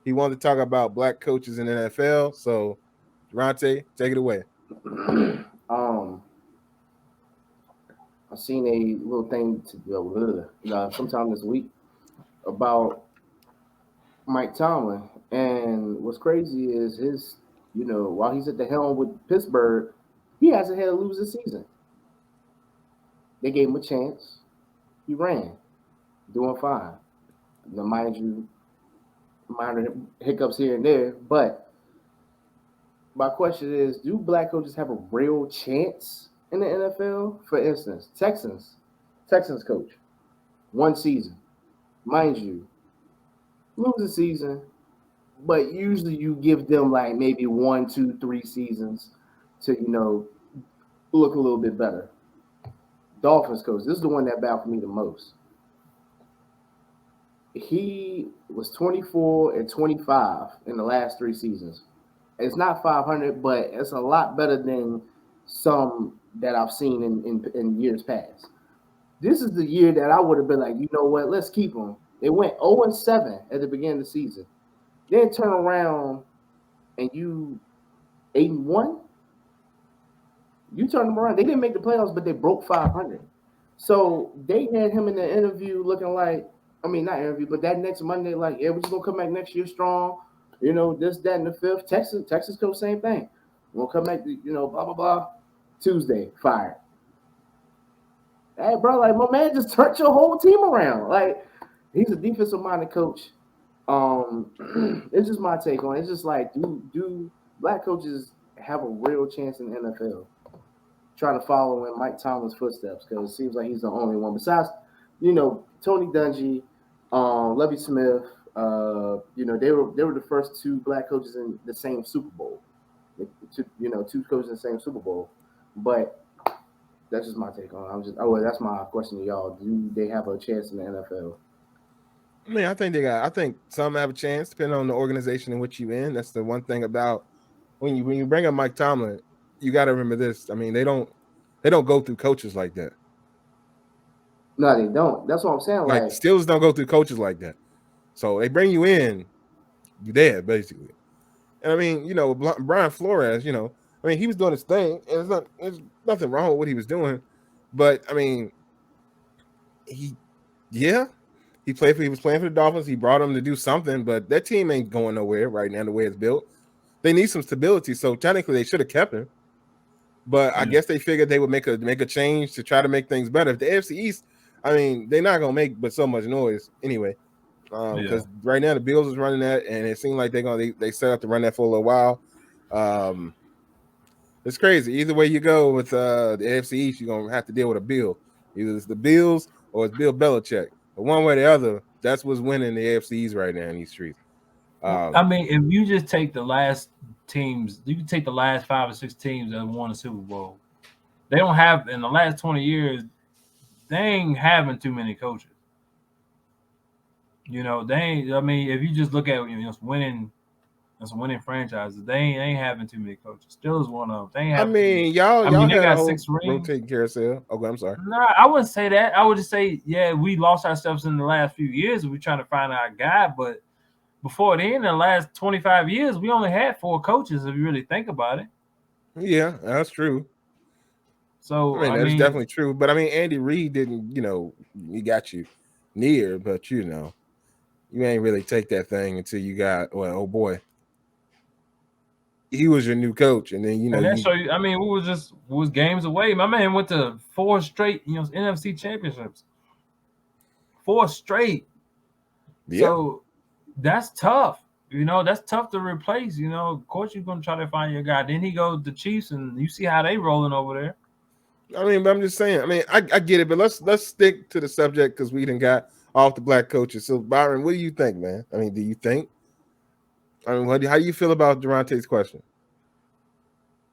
He wanted to talk about black coaches in the NFL. So, Durante, take it away. um, I seen a little thing sometime this week about Mike Tomlin, and what's crazy is while he's at the helm with Pittsburgh, he hasn't had a losing season. They gave him a chance. He ran, doing fine. Now, mind you, minor hiccups here and there, but my question is, do black coaches have a real chance in the NFL? For instance, Texans coach, one season. Mind you, lose a season, but usually you give them like maybe 1, 2, 3 seasons to, look a little bit better. Dolphins coach, this is the one that baffled me the most. He was 24-25 in the last 3 seasons. It's not 500, but it's a lot better than some that I've seen in years past. This is the year that I would have been like, you know what, let's keep him. They went 0-7 at the beginning of the season. Then turn around and you 8-1. You turn them around. They didn't make the playoffs, but they broke 500. So they had him in the interview looking like, not interview, but that next Monday, like, yeah, we're just gonna come back next year strong. This, that, and the fifth. Texas coach, same thing. We'll come back, blah blah blah. Tuesday, fired. Hey, bro, like my man just turned your whole team around. Like, he's a defensive minded coach. It's just my take on it. It's just like, do black coaches have a real chance in the NFL? Trying to follow in Mike Tomlin's footsteps, because it seems like he's the only one. Besides, Tony Dungy, Lovie Smith, they were the first two black coaches in the same Super Bowl. Two coaches in the same Super Bowl. But that's just my take on it. That's my question to y'all. Do they have a chance in the NFL? I think I think some have a chance, depending on the organization in which you're in. That's the one thing about when you bring up Mike Tomlin, you got to remember this. They don't go through coaches like that. No, they don't. That's what I'm saying. Like Steelers don't go through coaches like that. So they bring you in, you there basically. And Brian Flores, he was doing his thing, and there's nothing wrong with what he was doing, but he was playing for the Dolphins. He brought them to do something, but that team ain't going nowhere right now the way it's built. They need some stability, so technically they should have kept him. But I guess they figured they would make a change to try to make things better. If the AFC East, they're not gonna make but so much noise anyway. Because right now the Bills is running that, and it seemed like they set up to run that for a little while. It's crazy. Either way you go with the AFC East, you're gonna have to deal with a Bill. Either it's the Bills or it's Bill Belichick. But one way or the other, that's what's winning the AFC East right now in these streets. If you just take the last teams, you can take the last 5 or 6 teams that won the Super Bowl. They don't have, in the last 20 years, they ain't having too many coaches. They ain't. If you just look at winning franchises, they ain't having too many coaches. Steelers one of them. They ain't having. Y'all they had got a 6 rings. rotating carousel. Okay, I'm sorry. Nah, I wouldn't say that. I would just say, yeah, we lost ourselves in the last few years. We're trying to find our guy, but before then, in the last 25 years, we only had 4 coaches. If you really think about it. Yeah, that's true. So that's definitely true. But Andy Reid didn't. He got you near, but you ain't really take that thing until you got. Well, oh boy, he was your new coach, and then we was games away. My man went to 4 straight, NFC championships. 4 straight. Yeah. So that's tough. That's tough to replace. Of course you're gonna try to find your guy. Then he goes to Chiefs, and you see how they rolling over there. But I'm just saying. I get it, but let's stick to the subject because we done got off the black coaches. So Byron, what do you think, man? Do you think? How do you feel about Durante's question?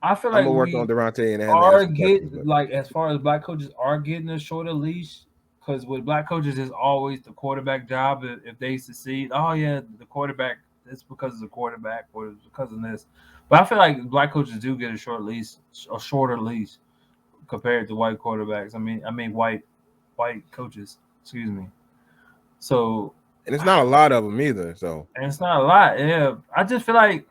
I feel like I'm gonna work on Durante and are getting as far as black coaches are getting a shorter leash, because with black coaches it's always the quarterback job. If they succeed, oh yeah, the quarterback. It's because of the quarterback or it's because of this. But I feel like black coaches do get a shorter leash compared to white quarterbacks. White coaches. Excuse me. So And it's not a lot of them either. So And it's not a lot. Yeah, I just feel like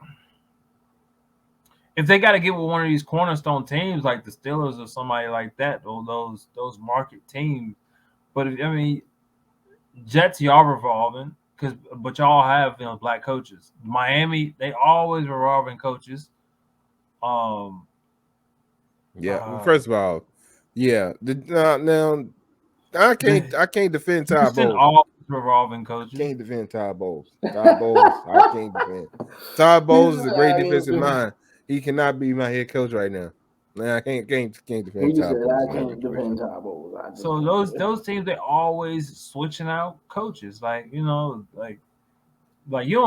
if they got to get with one of these cornerstone teams like the Steelers or somebody like that, or those market teams. But I mean, Jets, y'all revolving but y'all have black coaches. Miami, they always revolving coaches. Um, yeah. Well, first of all, yeah. Now I can't defend Todd Houston Bowles. always revolving coaches. Can't defend Todd Bowles. Todd Bowles, I can't defend. Todd Bowles is a great defensive mind. He cannot be my head coach right now. Man, I can't defend Todd Bowles. I can't defend Todd Bowles. So those teams, they always switching out coaches. Like you don't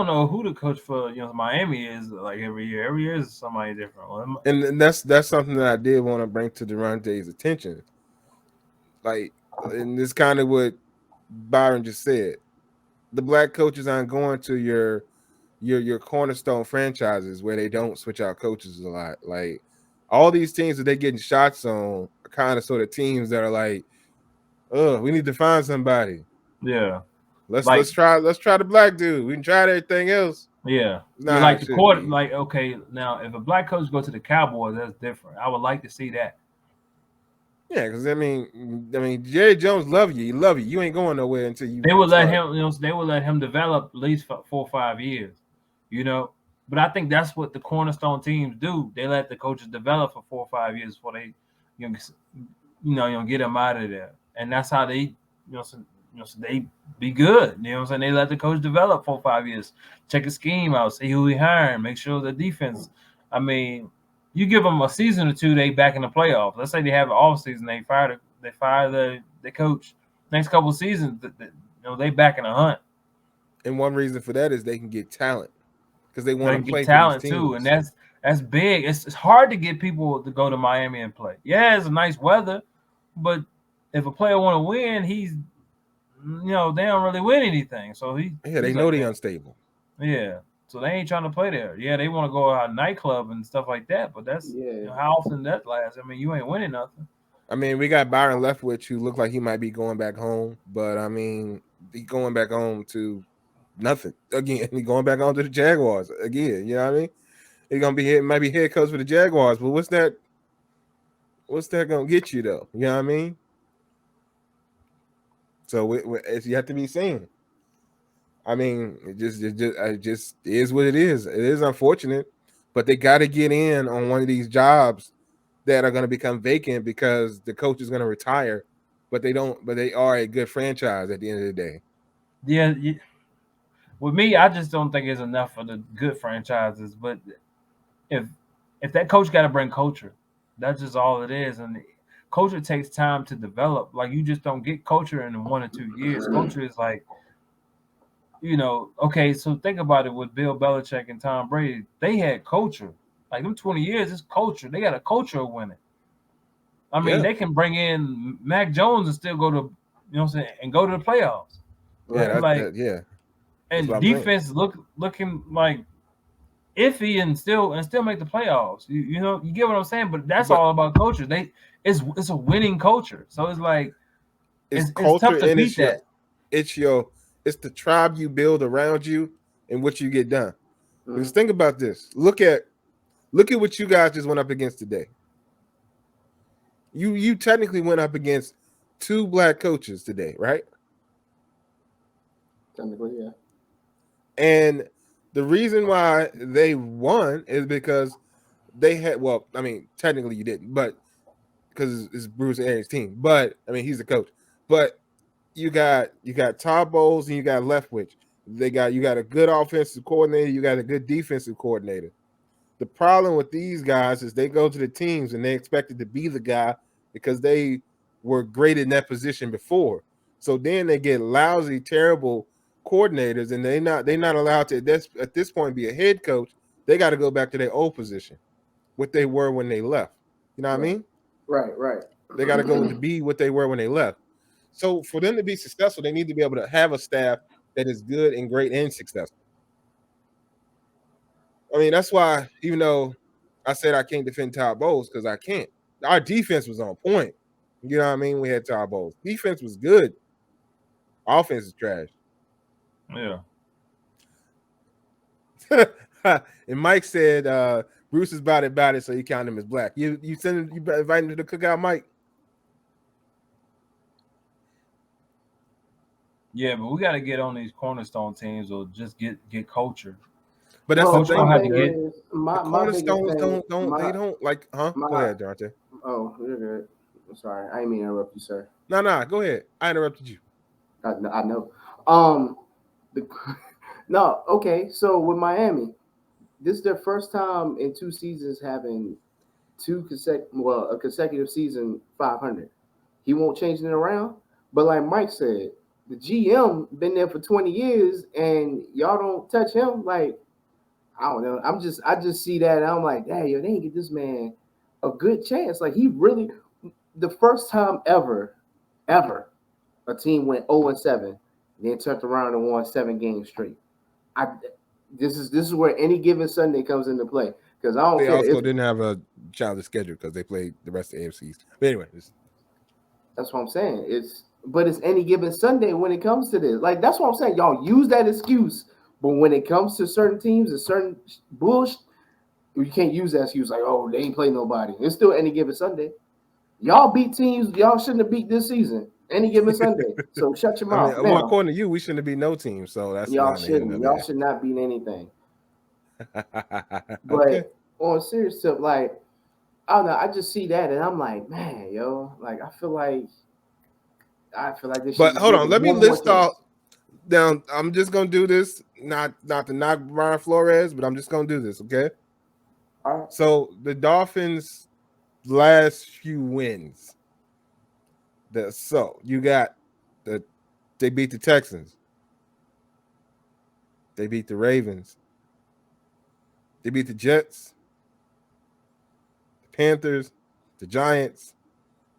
know who the coach for Miami is. Like every year is somebody different. And that's something that I did want to bring to Durante's attention. Like, and this kind of what Byron just said. The black coaches aren't going to your cornerstone franchises where they don't switch out coaches a lot. Like all these teams that they're getting shots on are kind of sort of teams that are like, oh, we need to find somebody. Yeah. Let's try the black dude. We can try everything else. Yeah. Like the court, like, okay, now if a black coach go to the Cowboys, that's different. I would like to see that. Yeah, because I mean, Jerry Jones love you. He love you. You ain't going nowhere until you. They would let him. They would let him develop at least for 4 or 5 years. But I think that's what the cornerstone teams do. They let the coaches develop for 4 or 5 years before they, get them out of there. And that's how they, so they be good. You know what I'm saying? They let the coach develop 4 or 5 years, check the scheme out, see who he hiring, make sure the defense. I mean, you give them a season or two, they back in the playoffs. Let's say they have an off season, they fire the coach. Next couple of seasons, they back in the hunt. And one reason for that is they can get talent because they want to play talent for these teams. too, and that's big. It's hard to get people to go to Miami and play. Yeah, it's a nice weather, but if a player want to win, he's they don't really win anything. So they know they're unstable. Yeah. So they ain't trying to play there. Yeah, they want to go out nightclub and stuff like that, but that's how often that lasts. I mean, you ain't winning nothing. I mean, we got Byron Leftwich, who looked like he might be going back home, but I mean, he's going back home to nothing again. He's going back home to the Jaguars again. You know what I mean? He's might be head coach for the Jaguars, but what's that gonna get you though? You know what I mean? So you have to be seen. I mean, it just is what it is. It is unfortunate, but they got to get in on one of these jobs that are going to become vacant because the coach is going to retire, but they are a good franchise at the end of the day. Yeah. With me, I just don't think it's enough for the good franchises. But if that coach got to bring culture, that's just all it is. And culture takes time to develop. Like, you just don't get culture in 1 or 2 years. Culture is like, okay, so think about it with Bill Belichick and Tom Brady. They had culture. Like, them 20 years, it's culture. They got a culture of winning. I mean, they can bring in Mac Jones and still go to, and go to the playoffs. Yeah, And defense looking like iffy and still make the playoffs. You get what I'm saying? But that's all about culture. It's a winning culture. So it's like it's tough to beat that. It's the tribe you build around you and what you get done. Because think about this. Look at what you guys just went up against today. You technically went up against 2 black coaches today, right? Technically, yeah. And the reason why they won is because they had, well, I mean, technically you didn't, but because it's Bruce Arians' team. But I mean, he's the coach. But you got Todd Bowles and you got Leftwich. You got a good offensive coordinator, you got a good defensive coordinator. The problem with these guys is they go to the teams and they expected to be the guy because they were great in that position before. So then they get lousy, terrible coordinators, and they're not allowed to at this point be a head coach. They got to go back to their old position, what they were when they left. You know what I mean? Right. They got to go to be what they were when they left. So for them to be successful, they need to be able to have a staff that is good and great and successful. I mean, that's why, even though I said I can't defend Todd Bowles, because I can't. Our defense was on point. You know what I mean? We had Todd Bowles. Defense was good. Offense is trash. Yeah. And Mike said Bruce is about it, so you count him as black. You invite him to the cookout, Mike? Yeah, but we got to get on these cornerstone teams or just get culture. But that's Well, the my thing. thing is The my biggest cornerstones thing. don't like, huh? Go My ahead, Dante. oh, you're good. I'm sorry, I didn't mean to interrupt you, sir. No, go ahead. I interrupted you. I know. The no, okay. So with Miami, this is their first time in 2 seasons having a consecutive season 500. He won't change it around. But like Mike said, the GM been there for 20 years and y'all don't touch him. Like, I don't know. I just see that and I'm like, hey, yo, they didn't get this man a good chance. Like he really the first time ever a team went 0-7, then turned around and won 7 games straight. I this is where any given Sunday comes into play. Because I don't They care. also didn't have a challenge schedule because they played the rest of the AFCs. But anyway, That's what I'm saying. But it's any given Sunday when it comes to this. Like that's what I'm saying. Y'all use that excuse, but when it comes to certain teams and certain bullshit, you can't use that excuse like, oh, they ain't play nobody. It's still any given Sunday. Y'all beat teams y'all shouldn't have beat this season. Any given Sunday. So shut your mouth. well, according to you, we shouldn't be no team. So that's y'all shouldn't. Y'all should not beat anything. Okay. But on a serious tip, like I don't know, I just see that and I'm like, man, yo, like I feel like this. But hold on, let me list off. Now I'm just gonna do this, not to knock Brian Flores, but I'm just gonna do this, okay? All right. So the Dolphins' last few wins. You got they beat the Texans, they beat the Ravens, they beat the Jets, the Panthers, the Giants,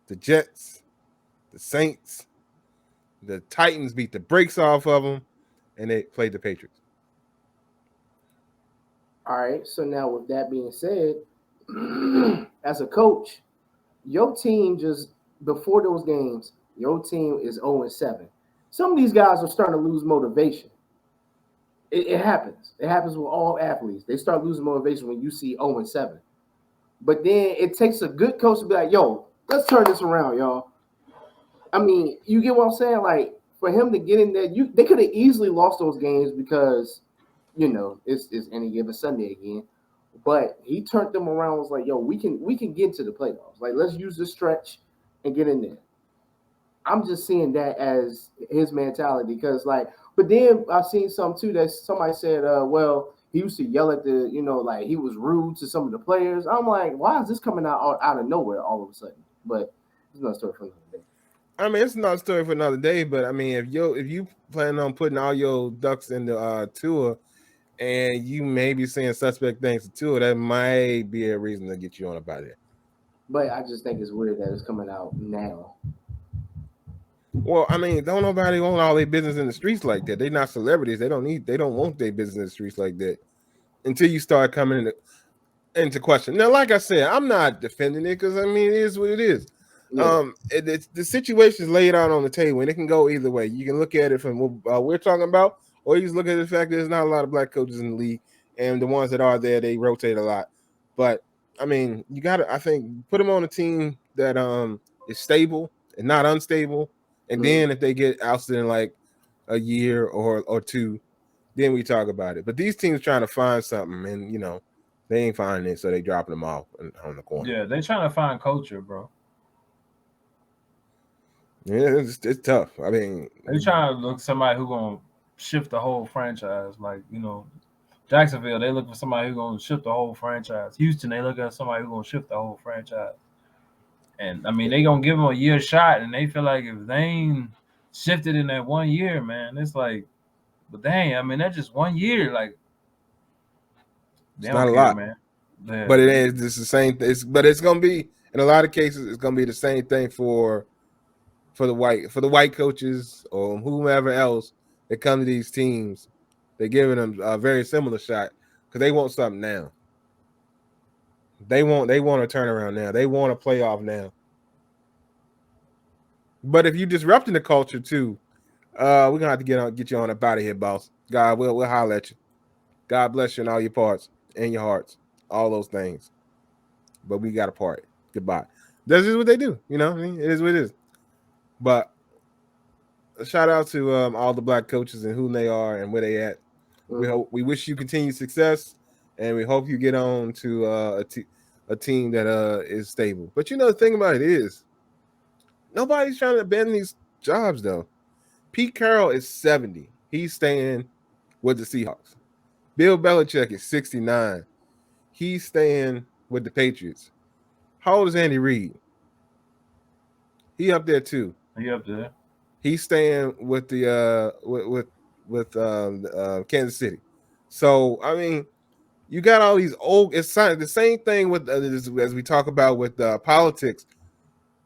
the Jets, the Saints, the Titans beat the brakes off of them, and they played the Patriots. All right. So now, with that being said, as a coach, your team just before those games, your team is 0-7. Some of these guys are starting to lose motivation. It happens. It happens with all athletes. They start losing motivation when you see 0-7. But then it takes a good coach to be like, yo, let's turn this around, y'all. I mean, you get what I'm saying? Like, for him to get in there, they could have easily lost those games because, it's any given Sunday again. But he turned them around. Was like, yo, we can get into the playoffs. Like, let's use this stretch and get in there. I'm just seeing that as his mentality because, like, but then I've seen some too that somebody said, well, he used to yell at like he was rude to some of the players. I'm like, why is this coming out of nowhere all of a sudden? But it's another story for another day. I mean, it's not a story for another day, but I mean, if you plan on putting all your ducks in the Tua, and you may be saying suspect things to Tua, that might be a reason to get you on about it. But I just think it's weird that it's coming out now. Well, I mean, don't nobody want all their business in the streets like that. They're not celebrities. They don't want their business in the streets like that until you start coming into question. Now, like I said, I'm not defending it because I mean, it is what it is. Yeah. The situation is laid out on the table, and it can go either way. You can look at it from what we're talking about, or you can look at the fact that there's not a lot of black coaches in the league, and the ones that are there, they rotate a lot. But I mean, you got to, I think, put them on a team that is stable and not unstable. And then if they get ousted in like a year or two, then we talk about it. But these teams trying to find something, and they ain't finding it, so they dropping them off on the corner. Yeah, they trying to find culture, bro. Yeah, it's tough. I mean, they trying to look somebody who gonna shift the whole franchise. Like Jacksonville, they look for somebody who gonna shift the whole franchise. Houston, they look at somebody who gonna shift the whole franchise. And I mean, they gonna give them a year shot, and they feel like if they ain't shifted in that 1 year, man, it's like, but dang, I mean, that's just 1 year. Like, it's not a lot, man. Yeah. But it is. It's the same. But it's gonna be in a lot of cases. It's gonna be the same thing for the white coaches or whomever else that come to these teams. They're giving them a very similar shot because they want something now. They want a turnaround now. They want a playoff now. But if you're disrupting the culture too, We're gonna have to get you on up out of here, boss. God, we'll holler at you. God bless you in all your parts and your hearts, all those things. But we got to part. Goodbye. That's just what they do. You know, I mean, it is what it is. But a shout out to all the black coaches and who they are and where they at. We wish you continued success, and we hope you get on to a team that is stable. But you know, the thing about it is, nobody's trying to abandon these jobs though. Pete Carroll is 70. He's staying with the Seahawks. Bill Belichick is 69. He's staying with the Patriots. How old is Andy Reid? He up there too. He up there. He's staying with the Kansas City. So I mean, you got all these old. It's the same thing with as we talk about with politics.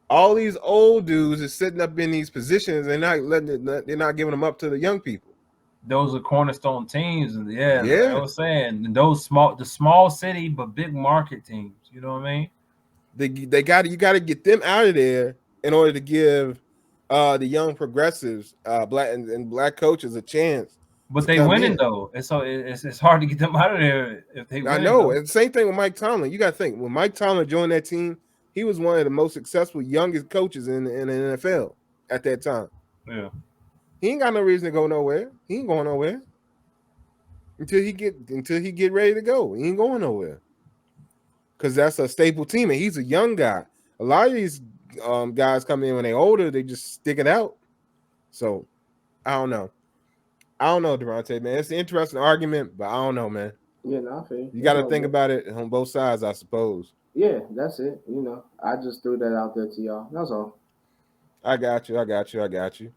All these old dudes are sitting up in these positions. They're not giving them up to the young people. Those are cornerstone teams, and like I was saying, the small city but big market teams. You know what I mean? You got to get them out of there in order to give the young progressives, black coaches a chance. But they winning though, and so it's hard to get them out of there if they win. I know. And same thing with Mike Tomlin. You got to think when Mike Tomlin joined that team, he was one of the most successful youngest coaches in the NFL at that time. Yeah. He ain't got no reason to go nowhere. He ain't going nowhere until he get ready to go. He ain't going nowhere because that's a staple team, and he's a young guy. A lot of these guys come in when they're older, they just stick it out. So I don't know, Durante, man. It's an interesting argument, but I don't know, man. Yeah, no, I feel you got to think about it on both sides, I suppose. Yeah, that's it. You know, I just threw that out there to y'all. That's all. I got you.